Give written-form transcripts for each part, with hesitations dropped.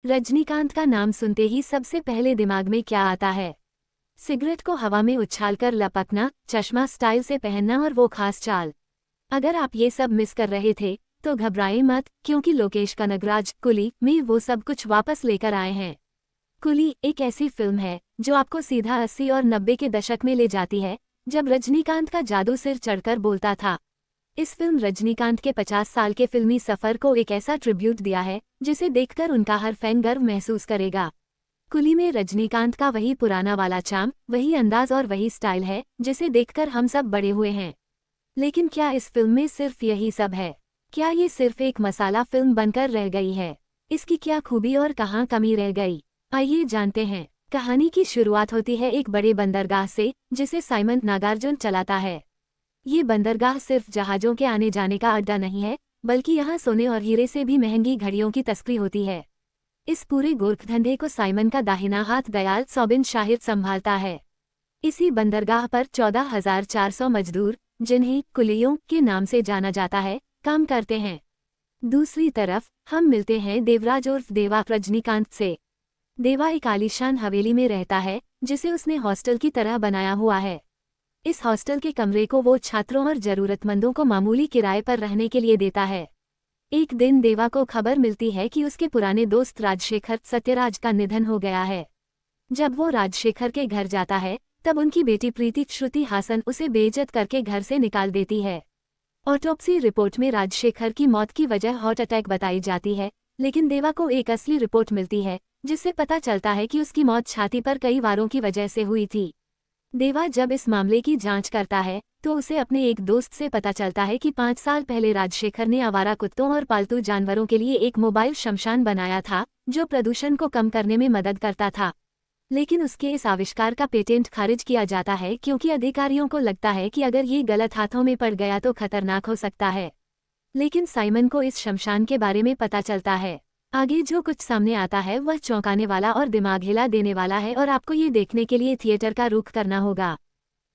रजनीकांत का नाम सुनते ही सबसे पहले दिमाग में क्या आता है? सिगरेट को हवा में उछालकर लपकना, चश्मा स्टाइल से पहनना और वो खास चाल। अगर आप ये सब मिस कर रहे थे तो घबराएं मत, क्योंकि लोकेश कनगराज कुली में वो सब कुछ वापस लेकर आए हैं। कुली एक ऐसी फिल्म है जो आपको सीधा 80 और 90 के दशक में ले जाती है, जब रजनीकांत का जादू सिर चढ़कर बोलता था। इस फिल्म रजनीकांत के 50 साल के फिल्मी सफर को एक ऐसा ट्रिब्यूट दिया है जिसे देखकर उनका हर फैन गर्व महसूस करेगा। कुली में रजनीकांत का वही पुराना वाला चार्म, वही अंदाज और वही स्टाइल है जिसे देखकर हम सब बड़े हुए हैं। लेकिन क्या इस फिल्म में सिर्फ यही सब है? क्या ये सिर्फ एक मसाला फिल्म बनकर रह गई है? इसकी क्या खूबी और कहाँ कमी रह गई? आइए जानते हैं। कहानी की शुरुआत होती है एक बड़े बंदरगाह से जिसे साइमन नागार्जुन चलाता है। ये बंदरगाह सिर्फ जहाज़ों के आने जाने का अड्डा नहीं है, बल्कि यहाँ सोने और हीरे से भी महंगी घड़ियों की तस्करी होती है। इस पूरे गोरखधंधे को साइमन का दाहिना हाथ दयाल सोबिन शाहिर संभालता है। इसी बंदरगाह पर 14,400 मजदूर, जिन्हें कुलियों के नाम से जाना जाता है, काम करते हैं। दूसरी तरफ हम मिलते हैं देवराज उर्फ देवा रजनीकांत से। देवा एक आलीशान हवेली में रहता है जिसे उसने हॉस्टल की तरह बनाया हुआ है। इस हॉस्टल के कमरे को वो छात्रों और जरूरतमंदों को मामूली किराए पर रहने के लिए देता है। एक दिन देवा को खबर मिलती है कि उसके पुराने दोस्त राजशेखर सत्यराज का निधन हो गया है। जब वो राजशेखर के घर जाता है तब उनकी बेटी प्रीति श्रुति हासन उसे बेइज्जत करके घर से निकाल देती है। ऑटोप्सी रिपोर्ट में राजशेखर की मौत की वजह हार्ट अटैक बताई जाती है, लेकिन देवा को एक असली रिपोर्ट मिलती है जिससे पता चलता है कि उसकी मौत छाती पर कई वारों की वजह से हुई थी। देवा जब इस मामले की जांच करता है तो उसे अपने एक दोस्त से पता चलता है कि 5 साल पहले राजशेखर ने आवारा कुत्तों और पालतू जानवरों के लिए एक मोबाइल शमशान बनाया था जो प्रदूषण को कम करने में मदद करता था। लेकिन उसके इस आविष्कार का पेटेंट खारिज किया जाता है क्योंकि अधिकारियों को लगता है कि अगर ये गलत हाथों में पड़ गया तो खतरनाक हो सकता है। लेकिन साइमन को इस शमशान के बारे में पता चलता है। आगे जो कुछ सामने आता है वह चौंकाने वाला और दिमाग हिला देने वाला है और आपको ये देखने के लिए थिएटर का रुख करना होगा।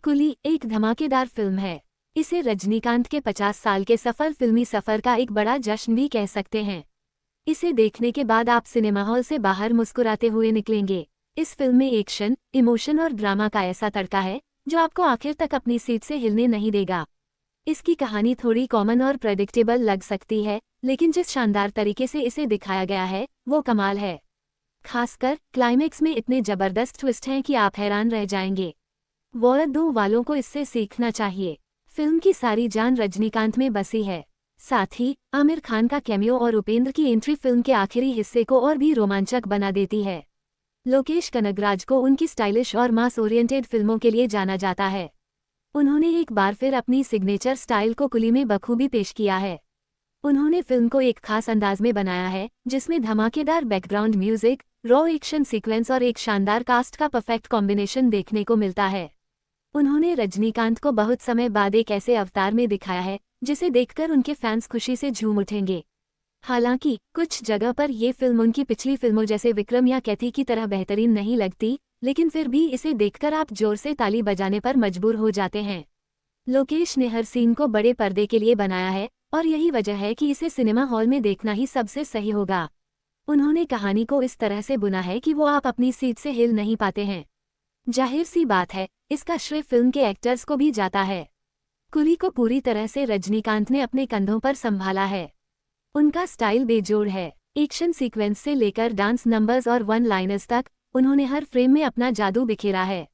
कुली एक धमाकेदार फिल्म है। इसे रजनीकांत के 50 साल के सफल फिल्मी सफर का एक बड़ा जश्न भी कह सकते हैं। इसे देखने के बाद आप सिनेमा हॉल से बाहर मुस्कुराते हुए निकलेंगे। इस फिल्म में एक्शन, इमोशन और ड्रामा का ऐसा तड़का है जो आपको आखिर तक अपनी सीट से हिलने नहीं देगा। इसकी कहानी थोड़ी कॉमन और प्रेडिक्टेबल लग सकती है, लेकिन जिस शानदार तरीके से इसे दिखाया गया है वो कमाल है। खासकर क्लाइमेक्स में इतने जबरदस्त ट्विस्ट हैं कि आप हैरान रह जाएंगे। वॉर 2 वालों को इससे सीखना चाहिए। फिल्म की सारी जान रजनीकांत में बसी है। साथ ही आमिर खान का कैमियो और उपेंद्र की एंट्री फिल्म के आखिरी हिस्से को और भी रोमांचक बना देती है। लोकेश कनगराज को उनकी स्टाइलिश और मास ओरिएंटेड फिल्मों के लिए जाना जाता है। उन्होंने एक बार फिर अपनी सिग्नेचर स्टाइल को कुली में बखूबी पेश किया है। उन्होंने फिल्म को एक खास अंदाज में बनाया है जिसमें धमाकेदार background music, raw action sequence और एक शानदार कास्ट का परफेक्ट कॉम्बिनेशन देखने को मिलता है। उन्होंने रजनीकांत को बहुत समय बाद एक ऐसे अवतार में दिखाया है जिसे देखकर उनके फैंस खुशी से झूम उठेंगे। हालांकि कुछ जगह पर ये फिल्म उनकी पिछली फिल्मों जैसे विक्रम या कैथी की तरह बेहतरीन नहीं लगती, लेकिन फिर भी इसे देखकर आप जोर से ताली बजाने पर मजबूर हो जाते हैं। लोकेश ने हर सीन को बड़े पर्दे के लिए बनाया है और यही वजह है कि इसे सिनेमा हॉल में देखना ही सबसे सही होगा। उन्होंने कहानी को इस तरह से बुना है कि वो आप अपनी सीट से हिल नहीं पाते हैं। जाहिर सी बात है, इसका श्रेय फिल्म के एक्टर्स को भी जाता है। कुली को पूरी तरह से रजनीकांत ने अपने कंधों पर संभाला है। उनका स्टाइल बेजोड़ है। एक्शन सीक्वेंस से लेकर डांस नंबर्स और वन लाइनर्स तक उन्होंने हर फ्रेम में अपना जादू बिखेरा है।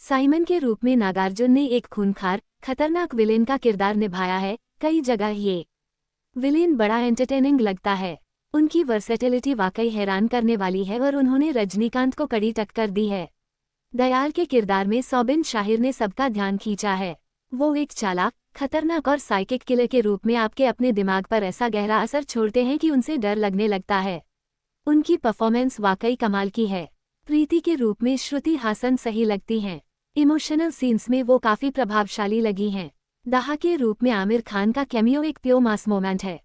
साइमन के रूप में नागार्जुन ने एक खूंखार, खतरनाक विलेन का किरदार निभाया है। कई जगह ये विलेन बड़ा एंटरटेनिंग लगता है। उनकी वर्सेटिलिटी वाकई हैरान करने वाली है और उन्होंने रजनीकांत को कड़ी टक्कर दी है। दयाल के किरदार में सोबिन शाहिर ने सबका ध्यान खींचा है। वो एक चालाक, खतरनाक और साइकिक किलर के रूप में आपके अपने दिमाग पर ऐसा गहरा असर छोड़ते हैं कि उनसे डर लगने लगता है। उनकी परफॉर्मेंस वाकई कमाल की है। प्रीति के रूप में श्रुति हासन सही लगती हैं। इमोशनल सीन्स में वो काफी प्रभावशाली लगी हैं। दाहा के रूप में आमिर खान का कैमियो एक प्योर मास मोमेंट है।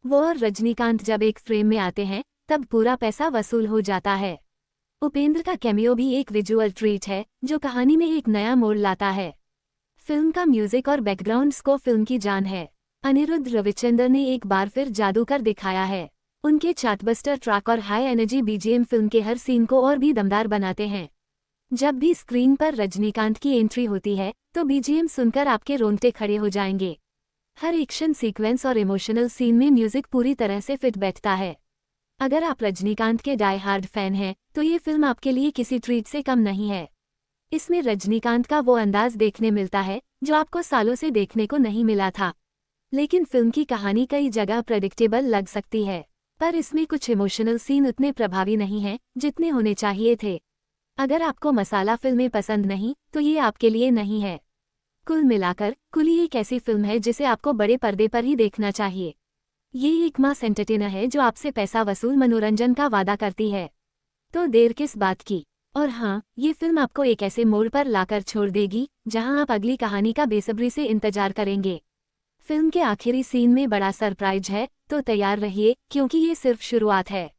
वो और रजनीकांत जब एक फ्रेम में आते हैं तब पूरा पैसा वसूल हो जाता है। उपेंद्र का कैमियो भी एक विजुअल ट्रीट है जो कहानी में एक नया मोड़ लाता है। फिल्म का म्यूजिक और बैकग्राउंड स्कोर फिल्म की जान है। अनिरुद्ध रविचंद्र ने एक बार फिर जादू कर दिखाया है। उनके चार्टबस्टर ट्रैक और हाई एनर्जी बीजीएम फिल्म के हर सीन को और भी दमदार बनाते हैं। जब भी स्क्रीन पर रजनीकांत की एंट्री होती है तो बीजीएम सुनकर आपके रोंगटे खड़े हो जाएंगे। हर एक्शन सीक्वेंस और इमोशनल सीन में म्यूजिक पूरी तरह से फिट बैठता है। अगर आप रजनीकांत के डाई हार्ड फैन हैं तो ये फिल्म आपके लिए किसी ट्रीट से कम नहीं है। इसमें रजनीकांत का वो अंदाज देखने मिलता है जो आपको सालों से देखने को नहीं मिला था। लेकिन फिल्म की कहानी कई जगह प्रेडिक्टेबल लग सकती है, पर इसमें कुछ इमोशनल सीन उतने प्रभावी नहीं हैं जितने होने चाहिए थे। अगर आपको मसाला फिल्में पसंद नहीं तो ये आपके लिए नहीं है। कुल मिलाकर कुली एक ऐसी फिल्म है जिसे आपको बड़े पर्दे पर ही देखना चाहिए। ये एक मास एंटरटेनर है जो आपसे पैसा वसूल मनोरंजन का वादा करती है। तो देर किस बात की। और हाँ, ये फिल्म आपको एक ऐसे मोड़ पर लाकर छोड़ देगी जहां आप अगली कहानी का बेसब्री से इंतजार करेंगे। फिल्म के आखिरी सीन में बड़ा सरप्राइज है, तो तैयार रहिए क्योंकि ये सिर्फ शुरुआत है।